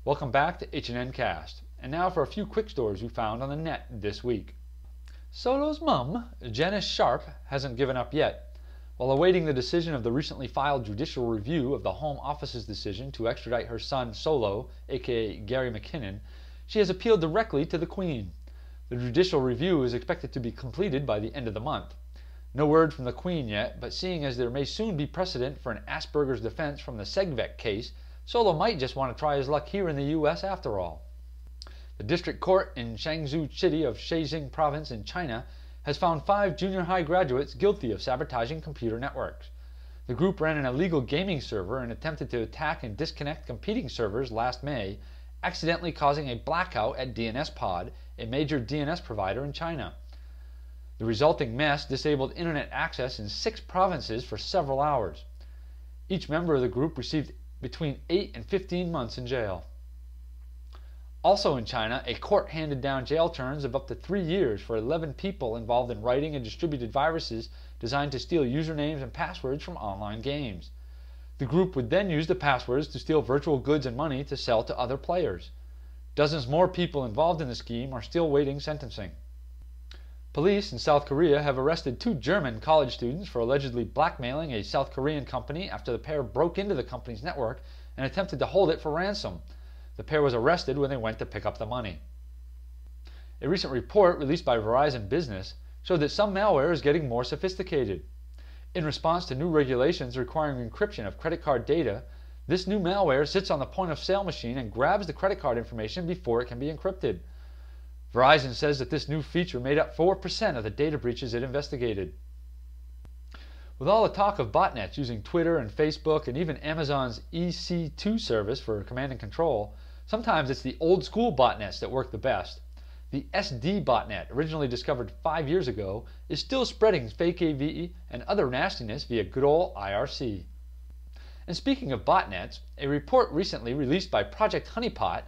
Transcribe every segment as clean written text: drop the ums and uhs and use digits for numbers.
Welcome back to HNNCast, and now for a few quick stories we found on the net this week. Solo's mum, Janice Sharp, hasn't given up yet. While awaiting the decision of the recently filed judicial review of the Home Office's decision to extradite her son Solo, aka Gary McKinnon, she has appealed directly to the Queen. The judicial review is expected to be completed by the end of the month. No word from the Queen yet, but seeing as there may soon be precedent for an Asperger's defense from the Segvec case, Solo might just want to try his luck here in the U.S. after all. The district court in Jiangsu City of Zhejiang Province in China has found 5 junior high graduates guilty of sabotaging computer networks. The group ran an illegal gaming server and attempted to attack and disconnect competing servers last May, accidentally causing a blackout at DNS Pod, a major DNS provider in China. The resulting mess disabled internet access in 6 provinces for several hours. Each member of the group received between 8 and 15 months in jail. Also in China, a court handed down jail terms of up to 3 years for 11 people involved in writing and distributed viruses designed to steal usernames and passwords from online games. The group would then use the passwords to steal virtual goods and money to sell to other players. Dozens more people involved in the scheme are still waiting sentencing. Police in South Korea have arrested 2 German college students for allegedly blackmailing a South Korean company after the pair broke into the company's network and attempted to hold it for ransom. The pair was arrested when they went to pick up the money. A recent report released by Verizon Business showed that some malware is getting more sophisticated. In response to new regulations requiring encryption of credit card data, this new malware sits on the point-of-sale machine and grabs the credit card information before it can be encrypted. Verizon says that this new feature made up 4% of the data breaches it investigated. With all the talk of botnets using Twitter and Facebook and even Amazon's EC2 service for command and control, sometimes it's the old-school botnets that work the best. The SD botnet, originally discovered 5 years ago, is still spreading fake AV and other nastiness via good old IRC. And speaking of botnets, a report recently released by Project HoneyPot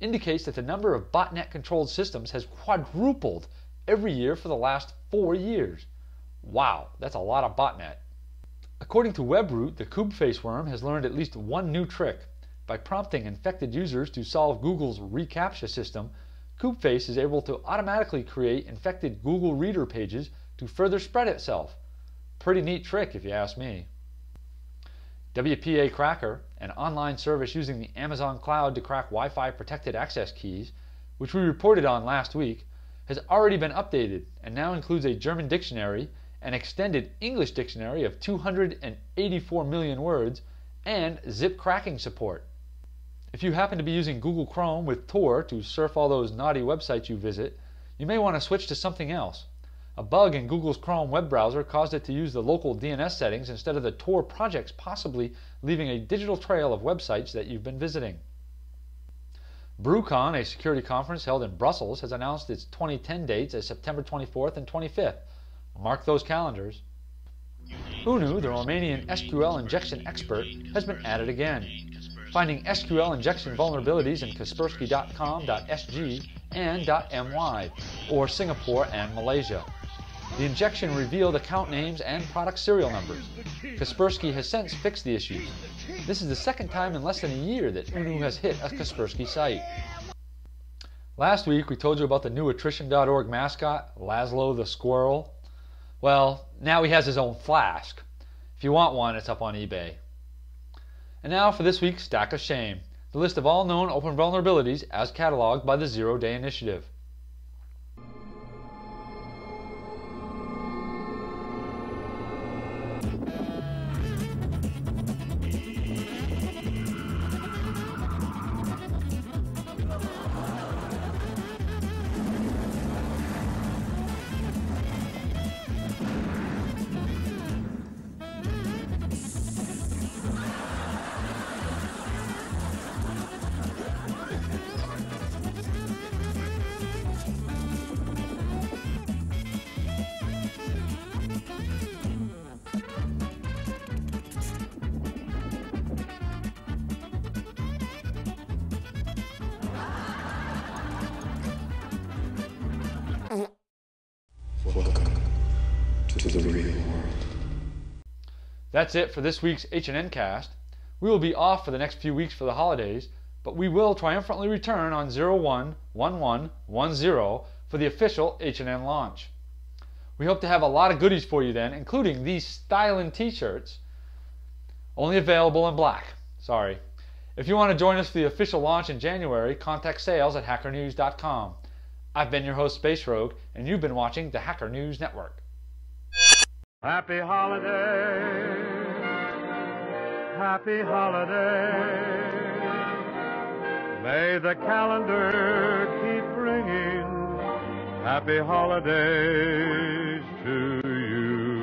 indicates that the number of botnet-controlled systems has quadrupled every year for the last 4 years. Wow, that's a lot of botnet. According to WebRoot, the Koobface worm has learned at least one new trick. By prompting infected users to solve Google's reCAPTCHA system, Koobface is able to automatically create infected Google Reader pages to further spread itself. Pretty neat trick if you ask me. WPA Cracker, an online service using the Amazon cloud to crack Wi-Fi protected access keys, which we reported on last week, has already been updated and now includes a German dictionary, an extended English dictionary of 284 million words, and zip cracking support. If you happen to be using Google Chrome with Tor to surf all those naughty websites you visit, you may want to switch to something else. A bug in Google's Chrome web browser caused it to use the local DNS settings instead of the Tor projects, possibly leaving a digital trail of websites that you've been visiting. BruCon, a security conference held in Brussels, has announced its 2010 dates as September 24th and 25th. Mark those calendars. UNU, the Romanian SQL injection expert, has been at it again, finding SQL injection vulnerabilities in Kaspersky.com.sg and .my, or Singapore and Malaysia. The injection revealed account names and product serial numbers. Kaspersky has since fixed the issues. This is the second time in less than a year that UNU has hit a Kaspersky site. Last week we told you about the new attrition.org mascot, Lazlo the squirrel. Well, now he has his own flask. If you want one, it's up on eBay. And now for this week's Stack of Shame, the list of all known open vulnerabilities as cataloged by the Zero Day Initiative. Welcome to the real world. That's it for this week's HNNCast. We will be off for the next few weeks for the holidays, but we will triumphantly return on 01/11/10 for the official HNN launch. We hope to have a lot of goodies for you then, including these stylin' t-shirts, only available in black. Sorry. If you want to join us for the official launch in January, contact sales at hackernews.com. I've been your host, Space Rogue, and you've been watching the Hacker News Network. Happy holidays, happy holidays. May the calendar keep ringing. Happy holidays to you.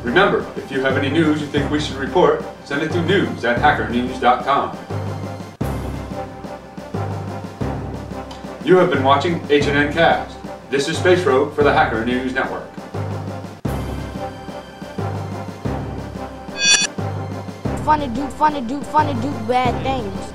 Remember, if you have any news you think we should report, send it to news@hackernews.com. You have been watching HNNCast. This is Space Rogue for the Hacker News Network. Funny do bad things.